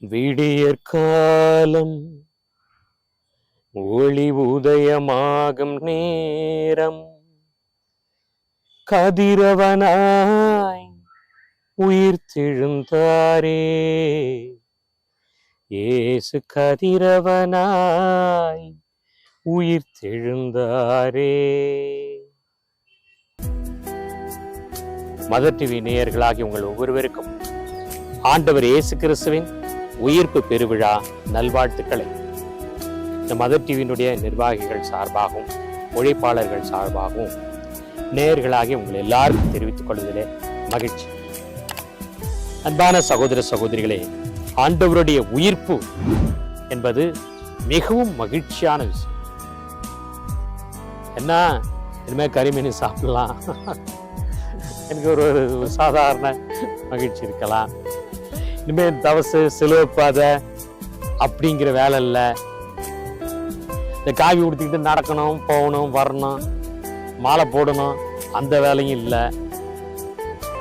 விடியற்காலம் ஒளி உதயமாகும் நேரம், கதிரவனாய் உயிர்த்தெழுந்தாரே. இயேசு கதிரவனாய் உயிர்த்தெழுந்தாரே. மதர் டிவி நேயர்களாகி உங்கள் ஒவ்வொருவருக்கும் ஆண்டவர் இயேசு கிறிஸ்துவின் உயிர்ப்பு பெருவிழா நல்வாழ்த்துக்களை இந்த மதர் டிவியினுடைய நிர்வாகிகள் சார்பாகவும் உழைப்பாளர்கள் சார்பாகவும் நேயர்களாகி உங்கள் எல்லாருக்கும் தெரிவித்துக் கொள்வதிலே மகிழ்ச்சி. அன்பான சகோதர சகோதரிகளே, ஆண்டவருடைய உயிர்ப்பு என்பது மிகவும் மகிழ்ச்சியான விஷயம். என்ன இனிமே கறிமீன் சாப்பிடலாம், எனக்கு ஒரு சாதாரண மகிழ்ச்சி இருக்கலாம். இனிமேல் தவசு சிலுவைப்பாத அப்படிங்கிற வேலை இல்லை. இந்த காவி உடுத்திக்கிட்டு நடக்கணும், போகணும், வரணும், மாலை போடணும், அந்த வேலையும் இல்லை.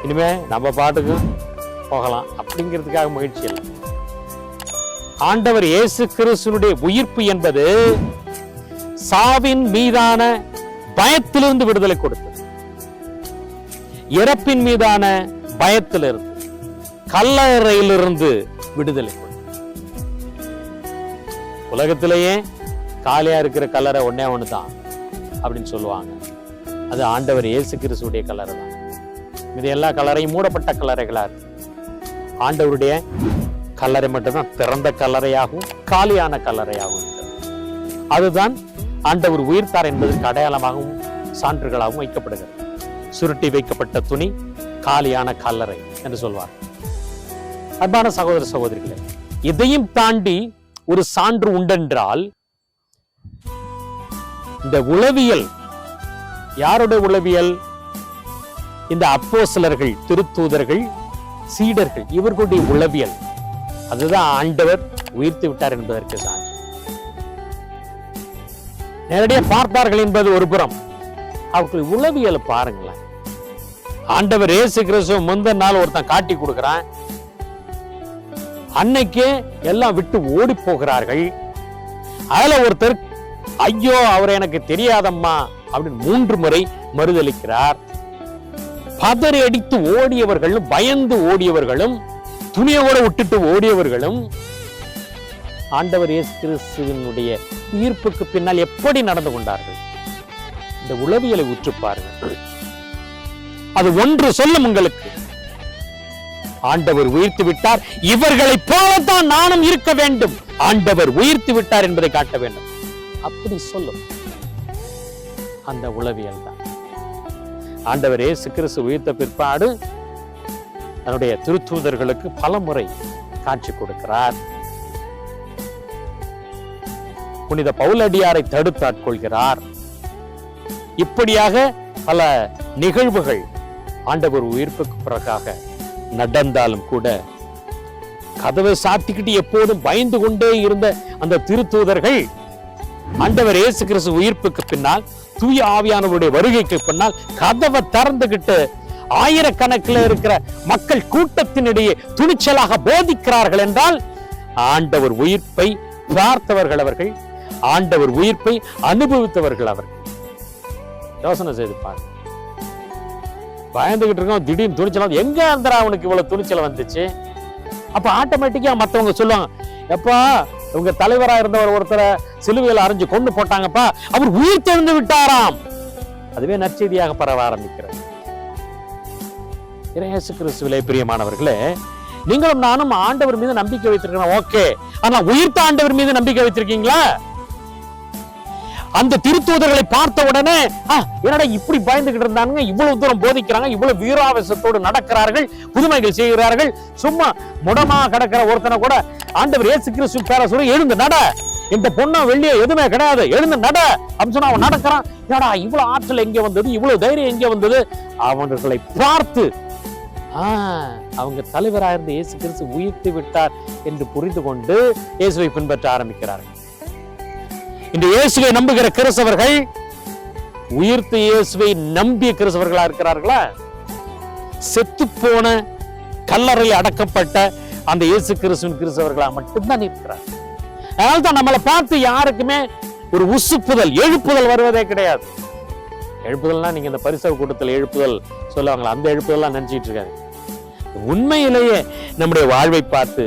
இனிமே நம்ம பாட்டுக்கு போகலாம் அப்படிங்கிறதுக்காக மகிழ்ச்சி இல்லை. ஆண்டவர் இயேசு கிறிஸ்துவினுடைய உயிர்ப்பு என்பது சாவின் மீதான பயத்திலிருந்து விடுதலை கொடுத்தது. இறப்பின் மீதான பயத்திலிருந்து, கல்லறையிலிருந்து விடுதலை கொடுத்தது. உலகத்திலேயே காலியா இருக்கிற கல்லறை ஒன்னே ஒண்ணுதான் அப்படின்னு சொல்லுவாங்க. அது ஆண்டவர் இயேசு கிறிஸ்துடைய கல்லறை தான். இது எல்லா கல்லறையும் மூடப்பட்ட கல்லறைகளா இருக்கு. ஆண்டவருடைய கல்லறை மட்டும்தான் திறந்த கல்லறையாகவும் காலியான கல்லறையாகவும் இருக்கிறது. அதுதான் ஆண்டவர் உயிர்த்தார் என்பதற்கு அடையாளமாகவும் சான்றுகளாகவும் வைக்கப்படுகிறது. சுருட்டி வைக்கப்பட்ட துணி, காலியான கல்லறை என்று சொல்வார். அன்பான சகோதர சகோதரிகளே, இதையும் தாண்டி ஒரு சான்று உண்டென்றால், இந்த உளவியல் யாருடைய உளவியல்? இந்த அப்போஸ்தலர்கள், திருத்தூதர்கள், சீடர்கள், இவர்களுடைய உளவியல். அதுதான் ஆண்டவர் உயிர்த்து விட்டார் என்பதற்கு சான்று. நேரடியாக பார்த்தார்கள் என்பது ஒரு புறம், அவர்கள் உளவியலை பாருங்களேன். ஆண்டவர் இயேசு கிறிஸ்து முந்தின நாள் ஒருத்தன் காட்டி கொடுக்கிறான், அன்னைக்கே எல்லாம் விட்டு ஓடி போகிறார்கள். அதுல ஒருத்தர், ஐயோ அவரை எனக்கு தெரியாதம்மா அப்படின்னு 3 முறை மறுதளிக்கிறார். பதறி அடித்து ஓடியவர்களும், பயந்து ஓடியவர்களும், துணியோட விட்டுட்டு ஓடியவர்களும் ஆண்டவர் இயேசு கிறிஸ்துவினுடைய ஈர்ப்புக்கு பின்னால் எப்படி நடந்து கொண்டார்கள்? இந்த உளவியலை உற்று பாருங்கள். அது ஒன்று சொல்லும் உங்களுக்கு, ஆண்டவர் உயிர்த்து விட்டார், இவர்களை போலத்தான் நானும் இருக்க வேண்டும். ஆண்டவர் உயிர்த்து விட்டார் என்பதை காட்ட வேண்டும். அப்படி சொல்லும் அந்த உளவியல் தான். ஆண்டவர் இயேசு கிறிஸ்து உயிர்த்த பிற்பாடு தன்னுடைய திருத்தூதர்களுக்கு பல முறை காட்சி கொடுக்கிறார். புனித பவுலடியாரை தடுத்து ஆட்கொள்கிறார். இப்படியாக பல நிகழ்வுகள் ஆண்டவர் உயிர்ப்புக்கு பிறகாக நடந்தாலும் கூட, கதவை சாத்திக்கிட்டு எப்போதும் பயந்து கொண்டே இருந்த அந்த திருத்தூதர்கள் ஆண்டவர் இயேசு கிறிஸ்து உயிர்ப்புக்கு பின்னால், தூய ஆவியானவருடைய வருகைக்கு பின்னால் கதவை திறந்துகிட்டு ஆயிரக்கணக்கில் இருக்கிற மக்கள் கூட்டத்தினிடையே துணிச்சலாக போதிக்கிறார்கள் என்றால், ஆண்டவர் உயிர்ப்பை பார்த்தவர்கள் அவர்கள், ஆண்டவர் உயிர்ப்பை அனுபவித்தவர்கள் அவர்கள். யோசனை செய்து பாருங்க. பயந்துகிட்டு இருக்கோம், திடீர்னு துணிச்சல் எங்க இருந்தா அவனுக்கு இவ்வளவு துணிச்சல் வந்துச்சு? அப்ப ஆட்டோமேட்டிக்கா மத்தவங்க சொல்லுவாங்க, எப்பா உங்க தலைவரா இருந்தவர் ஒருத்தரை சிலுவையில் அரைஞ்சு கொண்டு போட்டாங்கப்பா, அவர் உயிர் தெழுந்து விட்டாராம். அதுவே நற்செய்தியாக பரவ ஆரம்பிக்கிறது. இயேசு கிறிஸ்துவிலே பிரியமானவர்களே, நீங்களும் நானும் ஆண்டவர் மீது நம்பிக்கை வைத்திருக்கிறோம், ஓகே. ஆனா உயிர்த்த ஆண்டவர் மீது நம்பிக்கை வைத்திருக்கீங்களா? அந்த திருத்தூதர்களை பார்த்த உடனே, என்னடா இப்படி பயந்துகிட்டு இருந்தாங்க, இவ்வளவு தூரம் போதிக்கிறாங்க, இவ்வளவு வீராவேசத்தோடு நடக்கிறார்கள், புதுமைகள் செய்கிறார்கள், சும்மா முடமா கிடக்கிற ஒருத்தனை கூட ஆண்டவர் இயேசு கிறிஸ்து பேர சொல்லி, எழுந்து நட, இந்த பொண்ணா வெள்ளிய எதுவுமே கிடையாது, எழுந்து நட அப்படின்னு சொன்னா அவன் நடக்கிறான். என்னடா இவ்வளவு ஆற்றல் எங்க வந்தது, இவ்வளவு தைரியம் எங்க வந்தது? அவர்களை பார்த்து அவங்க தலைவராயிருந்த இயேசு கிறிஸ்து உயிர்த்து விட்டார் என்று புரிந்து கொண்டு இயேசுவை பின்பற்ற ஆரம்பிக்கிறார்கள். இந்த இயேசுவை நம்புகிற கிறிஸ்தவர்கள் உயிர்த்த இயேசுவை நம்பிய கிறிஸ்தவர்களா இருக்கிறார்களா? செத்து போன, கல்லறையில் அடக்கப்பட்ட அந்த இயேசு கிறிஸ்தவர்களா மட்டும்தான் இருக்கிறார். அதனால தான் நம்மளை பார்த்து யாருக்குமே ஒரு உசுப்புதல், எழுப்புதல் வருவதே கிடையாது. எழுப்புதல்னா நீங்க இந்த பரிசவ கூட்டத்தில் எழுப்புதல் சொல்லுவாங்களா, அந்த எழுப்புதல்லாம் நினைச்சிட்டு இருக்காங்க. உண்மையிலேயே நம்முடைய வாழ்வை பார்த்து,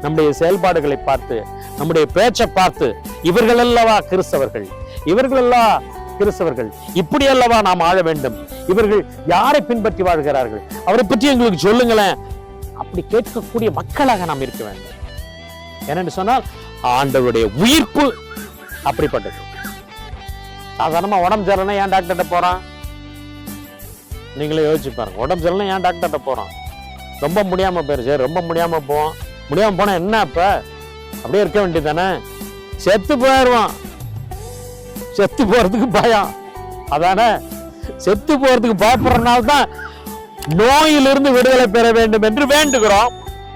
நம்முடைய செயல்பாடுகளை பார்த்து, நம்முடைய பேச்சை பார்த்து, இவர்கள் அல்லவா கிறிஸ்தவர்கள், இவர்கள் எல்லாம் கிறிஸ்தவர்கள், இப்படி அல்லவா நாம் ஆழ வேண்டும், இவர்கள் யாரை பின்பற்றி வாழ்கிறார்கள், அவரை பற்றி எங்களுக்கு சொல்லுங்களேன், அப்படி கேட்கக்கூடிய மக்களாக நாம் இருக்க வேண்டும். என்னென்னு சொன்னால் ஆண்டவருடைய உயிர்ப்பு அப்படிப்பட்டது. சாதாரணமா உடம்பு சரியில்லைன்னா ஏன் டாக்டர்கிட்ட போறான்? நீங்களே யோசிச்சு பாருங்க. உடம்பு சரியில்லைன்னா ஏன் டாக்டர்கிட்ட போறான்? ரொம்ப முடியாம போயிருச்சு, ரொம்ப முடியாம போவோம். முடியாம போனா என்ன, அப்ப அப்படியே இருக்க வேண்டியது தானே? செத்து போயிடுவான். செத்து போறதுக்கு பயம், அதானே? செத்து போறதுக்கு பயப்படுறதுனால தான் நோயிலிருந்து விடுதலை பெற வேண்டும் என்று வேண்டுகிறோம்.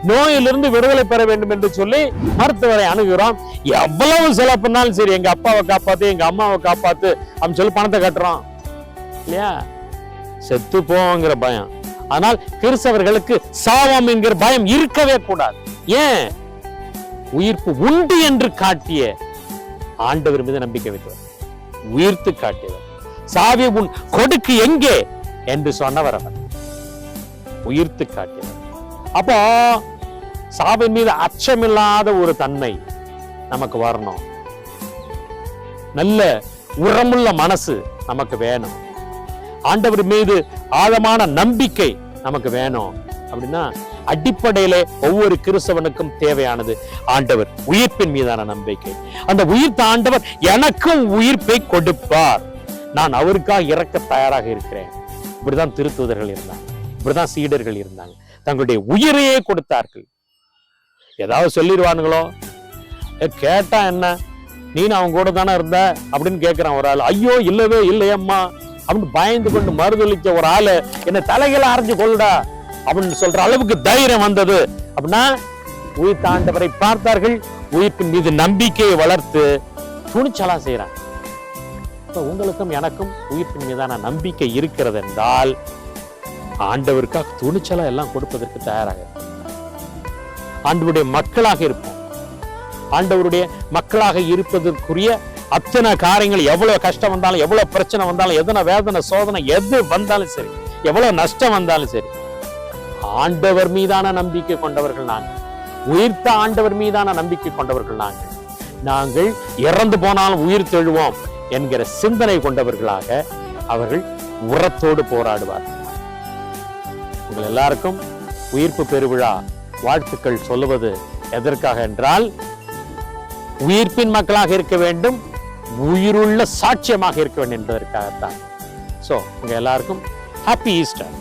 நோயிலிருந்து விடுதலை பெற வேண்டும் என்று சொல்லி மருத்துவரை அணுகிறோம். எவ்வளவு செலவு பண்ணாலும் சரி, எங்க அப்பாவை காப்பாத்து, எங்க அம்மாவை காப்பாத்து அப்படின்னு சொல்லி பணத்தை கட்டுறோம் இல்லையா? செத்து போங்கிற பயம். ஆனால் கிறிஸ்தவர்களுக்கு சாவம் என்கிற பயம் இருக்கவே கூடாது. ஏன்? உயிர்ப்பு உண்டு என்று காட்டிய ஆண்டவர் மீது நம்பிக்கை வைத்தவர், உயிர்த்து காட்டியவர். சாவி உன் கொடுக்கு எங்கே என்று சொன்னவர் அவர், உயிர்த்து காட்டியவர். அப்போ சாவின் மீது அச்சமில்லாத ஒரு தன்மை நமக்கு வரணும். நல்ல உரமுள்ள மனசு நமக்கு வேணும். ஆண்டவர் மீது ஆழமான நம்பிக்கை நமக்கு வேணும். அப்படின்னா அடிப்படையிலே ஒவ்வொரு கிறிஸ்தவனுக்கும் தேவையானது ஆண்டவர் உயிர்ப்பின் மீதான நம்பிக்கை. அந்த உயிர்த்த ஆண்டவர் எனக்கும் உயிர்ப்பை கொடுப்பார், நான் அவருக்காக இறக்க தயாராக இருக்கிறேன். இப்படிதான் திருத்தூதர்கள் இருந்தாங்க, இப்படிதான் சீடர்கள் இருந்தாங்க. தங்களுடைய உயிரையே கொடுத்தார்கள். ஏதாவது சொல்லிடுவானுங்களோ, கேட்டா என்ன, நீ அவங்க கூட தானே இருந்த அப்படின்னு கேட்கிறான் ஒரு ஆள். ஐயோ இல்லவே இல்லையம்மா அப்படின்னு பயந்து கொண்டு மறுதளிச்ச ஒரு ஆளு என்ன தலைகளை அரைஞ்சு கொள்ளுடா அப்படின்னு சொல்ற அளவுக்கு தைரியம் வந்தது அப்படின்னா உயிர்த்த ஆண்டவரை பார்த்தார்கள், உயிர்ப்பின் மீது நம்பிக்கையை வளர்த்து துணிச்சலா செய்யறாங்க. உங்களுக்கும் எனக்கும் உயிர்ப்பின் மீதான நம்பிக்கை இருக்கிறது என்றால் ஆண்டவருக்காக துணிச்சலா எல்லாம் கொடுப்பதற்கு தயாராக ஆண்டவருடைய மக்களாக இருப்போம். ஆண்டவருடைய மக்களாக இருப்பதற்குரிய அத்தனை காரியங்கள், எவ்வளவு கஷ்டம் வந்தாலும், எவ்வளவு பிரச்சனை வந்தாலும், எத்தனை வேதனை சோதனை எது வந்தாலும் சரி, எவ்வளவு நஷ்டம் வந்தாலும் சரி, ஆண்டவர் மீதான நம்பிக்கை கொண்டவர்கள் நாங்கள். உயிர்த்த ஆண்டவர் மீதான நம்பிக்கை கொண்டவர்கள் நாங்கள். நாங்கள் இறந்து போனாலும் உயிர் தெழுவோம் என்கிற சிந்தனை கொண்டவர்களாக அவர்கள் உரத்தோடு போராடுவார்கள். உங்கள் எல்லாருக்கும் உயிர்ப்பு பெருவிழா வாழ்த்துக்கள் சொல்லுவது எதற்காக என்றால், உயிர்ப்பின் மக்களாக இருக்க வேண்டும், உயிருள்ள சாட்சியமாக இருக்க வேண்டும் என்பதற்காகத்தான். சோ உங்க எல்லாருக்கும் ஹாப்பி ஈஸ்டர்.